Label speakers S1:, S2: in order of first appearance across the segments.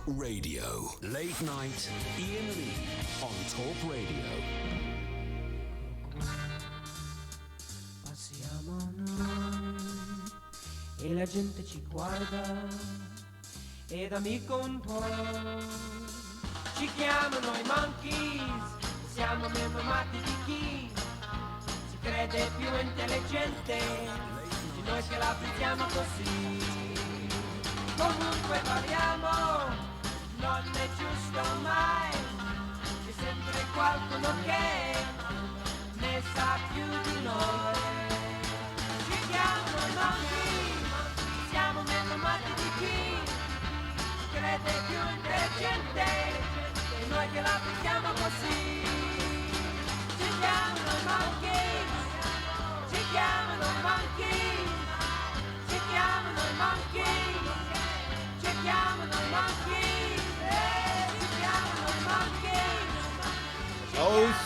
S1: Radio. Late night, Iain Lee on Talk Radio.
S2: Passiamo noi e la gente ci guarda ed amico un po'. Ci chiamano i monkeys, siamo meno matti di chi si crede più intelligente di noi che la pensiamo così. Comunque parliamo, non è giusto mai, c'è sempre qualcuno che ne sa più di noi. Ci chiamano monkey, siamo meno matti di chi si crede più intelligente e noi che la pensiamo così. Ci chiamano monkey, ci chiamano monkey, ci chiamano monkey, ci chiamano monkey, ci chiamano monkey.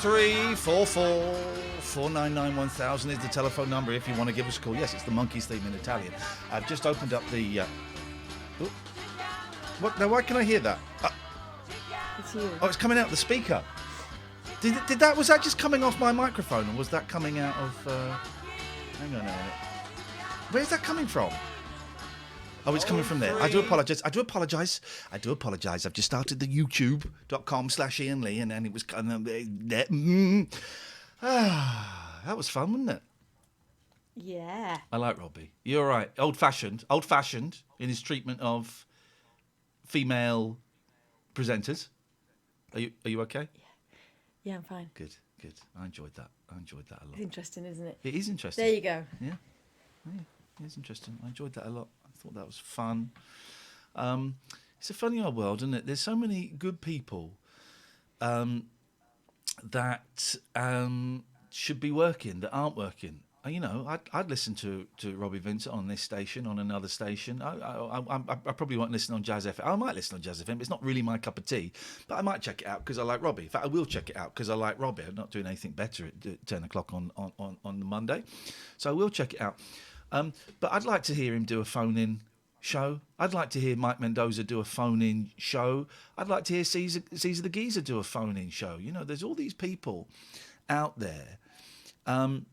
S3: 0344 499 1000 is the telephone number if you want to give us a call. Yes, it's the Monkeys theme in Italian. I've just opened up the... What? Now, why can I hear that?
S4: It's you.
S3: Oh, it's coming out the speaker. Was that just coming off my microphone, or was that coming out of... hang on a minute. Where's that coming from? Oh, it's coming from there. I do apologise. I've just started the youtube.com/Iain Lee, and then it was kind of... that was fun, wasn't it?
S4: Yeah.
S3: I like Robbie. You're right. Old-fashioned in his treatment of female presenters. Are you okay?
S4: Yeah, I'm fine.
S3: Good. I enjoyed that a lot.
S4: It's interesting, isn't it?
S3: It is interesting.
S4: There you go.
S3: Yeah, it is interesting. I enjoyed that a lot. I thought that was fun. It's a funny old world, isn't it? There's so many good people that should be working that aren't working. You know, I'd listen to Robbie Vincent on this station, on another station. I probably won't listen on Jazz FM. I might listen on Jazz FM, but it's not really my cup of tea. But I might check it out because I like Robbie. In fact, I will check it out because I like Robbie. I'm not doing anything better at 10 o'clock on the Monday. So I will check it out. But I'd like to hear him do a phone-in show. I'd like to hear Mike Mendoza do a phone-in show. I'd like to hear Caesar the Geezer do a phone-in show. You know, there's all these people out there. And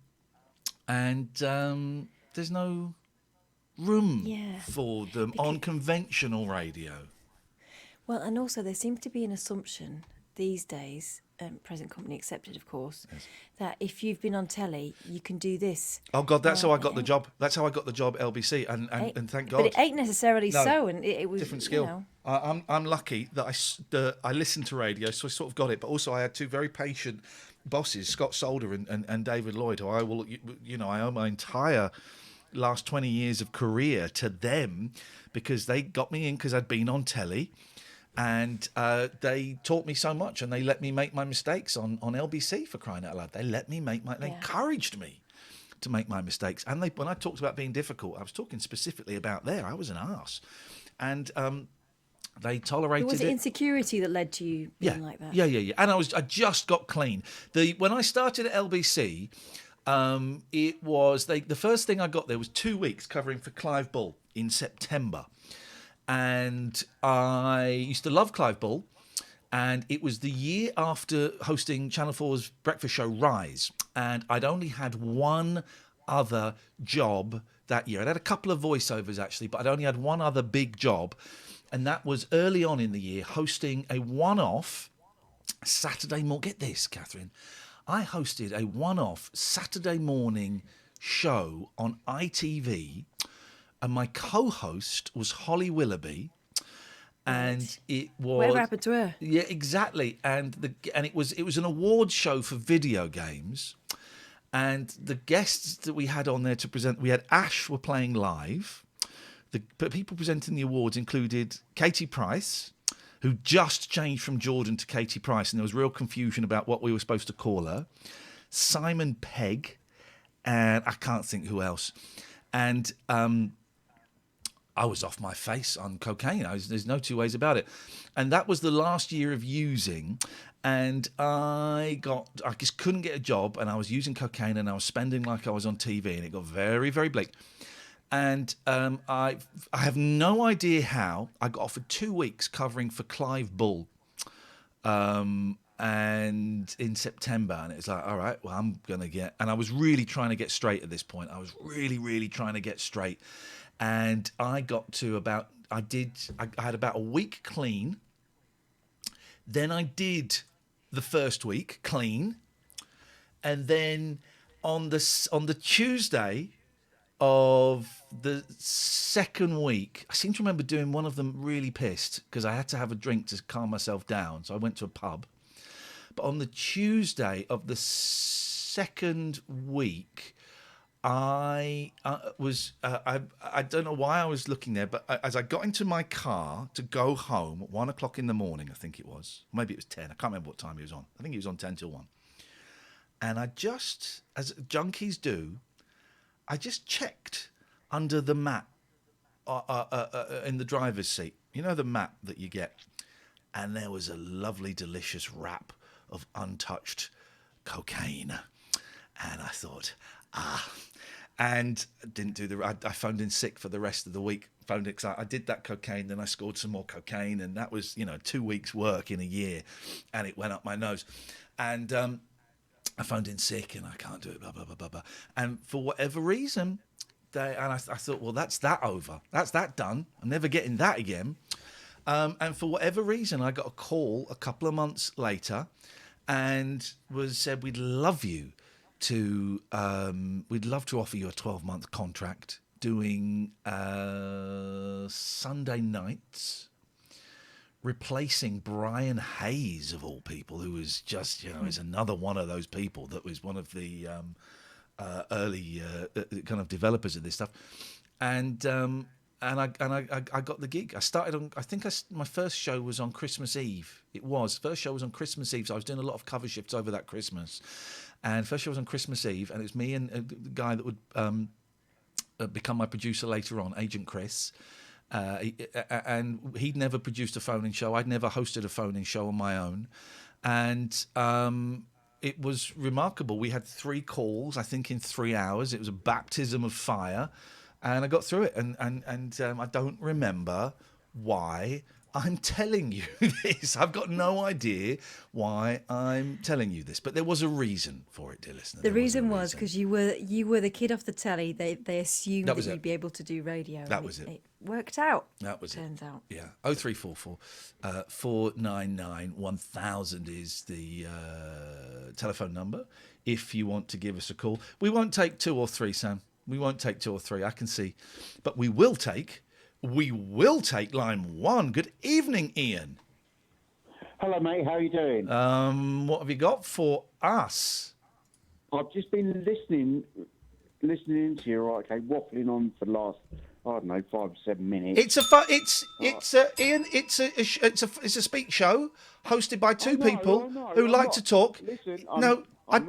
S3: there's no room for them on conventional radio.
S4: Well, and also there seems to be an assumption these days, present company accepted, of course, that if you've been on telly, you can do this.
S3: Oh God, that's how I got the job. That's how I got the job LBC, and thank God.
S4: But it ain't necessarily so, and it was
S3: different skill.
S4: You know.
S3: I'm lucky that I listened to radio, so I sort of got it. But also, I had two very patient bosses, Scott Solder and David Lloyd, who I will, I owe my entire last 20 years of career to them, because they got me in because I'd been on telly, and they taught me so much, and they let me make my mistakes on LBC, for crying out loud. They let me they encouraged me to make my mistakes. And when I talked about being difficult, I was talking specifically about there. I was an arse. And they tolerated it.
S4: Was it insecurity that led to you being like that?
S3: Yeah. And I just got clean. When I started at LBC, it was the first thing I got there was 2 weeks covering for Clive Bull in September, and I used to love Clive Bull. And it was the year after hosting Channel 4's breakfast show Rise, and I'd only had one other job that year. I'd had a couple of voiceovers actually, but I'd only had one other big job. And that was early on in the year, hosting a one-off Saturday morning. Get this, Katherine. I hosted a one-off Saturday morning show on ITV, and my co-host was Holly Willoughby. And it was...
S4: Whatever happened to her?
S3: Yeah, exactly. And it was an awards show for video games. And the guests that we had on there to present, we had Ash were playing live. But people presenting the awards included Katie Price, who just changed from Jordan to Katie Price, and there was real confusion about what we were supposed to call her. Simon Pegg, and I can't think who else. And I was off my face on cocaine. There's no two ways about it. And that was the last year of using, and I just couldn't get a job, and I was using cocaine, and I was spending like I was on TV, and it got very, very bleak. And I have no idea how I got offered 2 weeks covering for Clive Bull. And in September, and it's like, all right, well, I'm going to get, and I was really trying to get straight at this point. I was really, really trying to get straight. And I got to about, I had about a week clean. Then I did the first week clean. And then on the Tuesday of the second week, I seem to remember doing one of them really pissed because I had to have a drink to calm myself down. So I went to a pub. But on the Tuesday of the second week, I don't know why I was looking there, but as I got into my car to go home at 1 o'clock in the morning, I think it was, maybe it was 10. I can't remember what time he was on. I think he was on 10 till 1. And I just, as junkies do, I just checked under the mat in the driver's seat. You know the mat that you get? And there was a lovely, delicious wrap of untouched cocaine. And I thought, and didn't do I phoned in sick for the rest of the week. Phoned it, I did that cocaine, then I scored some more cocaine, and that was, 2 weeks work in a year, and it went up my nose. And I phoned in sick, and I can't do it, blah, blah, blah, blah, blah. And for whatever reason, I thought, well, that's that over. That's that done. I'm never getting that again. And for whatever reason, I got a call a couple of months later and said, we'd love to offer you a 12-month contract doing Sunday nights, replacing Brian Hayes, of all people, who was just, is another one of those people that was one of the early kind of developers of this stuff. And I got the gig. I started on, my first show was on Christmas Eve. First show was on Christmas Eve, so I was doing a lot of cover shifts over that Christmas. And first show was on Christmas Eve, and it was me and the guy that would become my producer later on, Agent Chris. And he'd never produced a phone-in show. I'd never hosted a phone-in show on my own. And it was remarkable. We had 3 calls, I think, in 3 hours. It was a baptism of fire. And I got through it, and I don't remember why I'm telling you this. I've got no idea why I'm telling you this, but there was a reason for it, dear listener.
S4: The reason was because you were the kid off the telly. They assumed that you'd be able to do radio.
S3: That was it.
S4: It worked out.
S3: That was
S4: turns out.
S3: Yeah. 0344 499 1000 is the telephone number if you want to give us a call. We won't take 2 or 3, Sam. We won't take 2 or 3, I can see. But we will take line 1. Good evening, Iain.
S5: Hello, mate. How are you doing?
S3: What have you got for us?
S5: I've just been listening into you, right? Okay, waffling on for the last, 5 or 7 minutes.
S3: Iain. It's a speech show hosted by 2 people who like to talk.
S5: Listen, I'm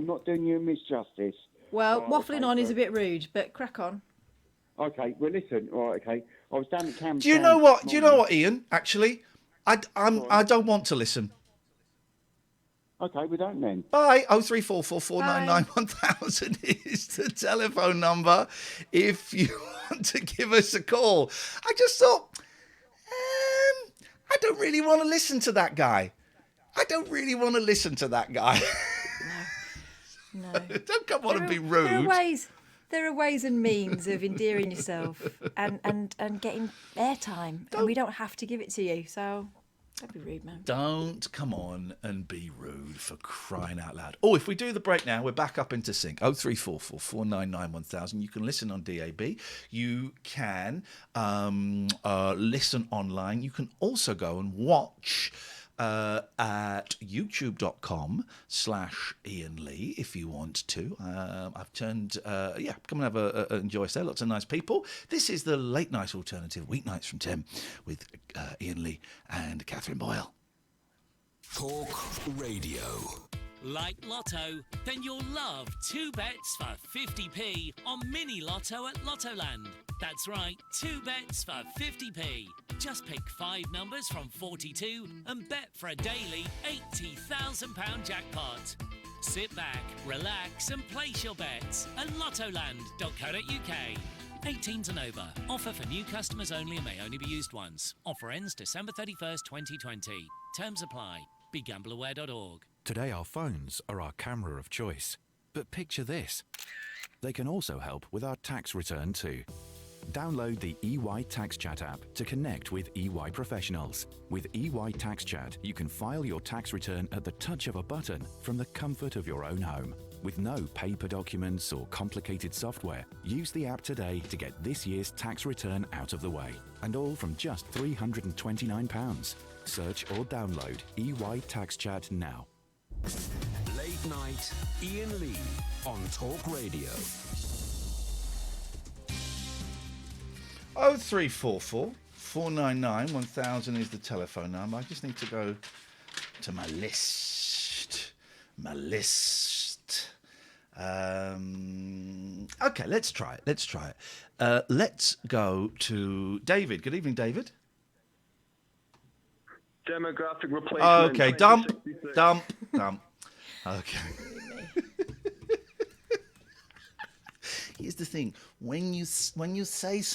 S5: not doing you a misjustice.
S4: Well, waffling on is a bit rude, but crack on.
S5: Okay, well, listen. Right, okay. I was down at Camp.
S3: Do you know what, Iain? Actually, I don't want to listen.
S5: Okay, we don't then.
S3: Bye. 0344 499 1000 is the telephone number if you want to give us a call. I just thought, I don't really want to listen to that guy.
S4: No.
S3: Don't come on and be rude.
S4: There are ways and means of endearing yourself and getting airtime, and we don't have to give it to you. So don't be rude, man.
S3: Don't come on and be rude, for crying out loud. Oh, if we do the break now, we're back up into sync. 0344 499 1000. You can listen on DAB. You can listen online. You can also go and watch at youtube.com/Iain Lee if you want to. I've turned, come and have enjoy us there. Lots of nice people. This is the late night alternative, weeknights from 10 with Iain Lee and Katherine Boyle.
S1: Talk Radio.
S6: Like Lotto? Then you'll love 2 bets for 50p on Mini Lotto at Lottoland. That's right, 2 bets for 50p. Just pick 5 numbers from 42 and bet for a daily £80,000 jackpot. Sit back, relax and place your bets at lottoland.co.uk. 18s and over. Offer for new customers only and may only be used once. Offer ends December 31st, 2020. Terms apply. BeGambleAware.org.
S7: Today our phones are our camera of choice. But picture this. They can also help with our tax return too. Download the EY Tax Chat app to connect with EY professionals. With EY Tax Chat, you can file your tax return at the touch of a button from the comfort of your own home. With no paper documents or complicated software, use the app today to get this year's tax return out of the way. And all from just £329. Search or download EY Tax Chat now.
S1: Late night, Iain Lee on Talk Radio.
S3: 0344 499 1000 is the telephone number. I just need to go to my list. Okay, let's try it. Let's go to David. Good evening, David.
S8: Demographic replacement.
S3: Okay, dump. Okay. Here's the thing: when you say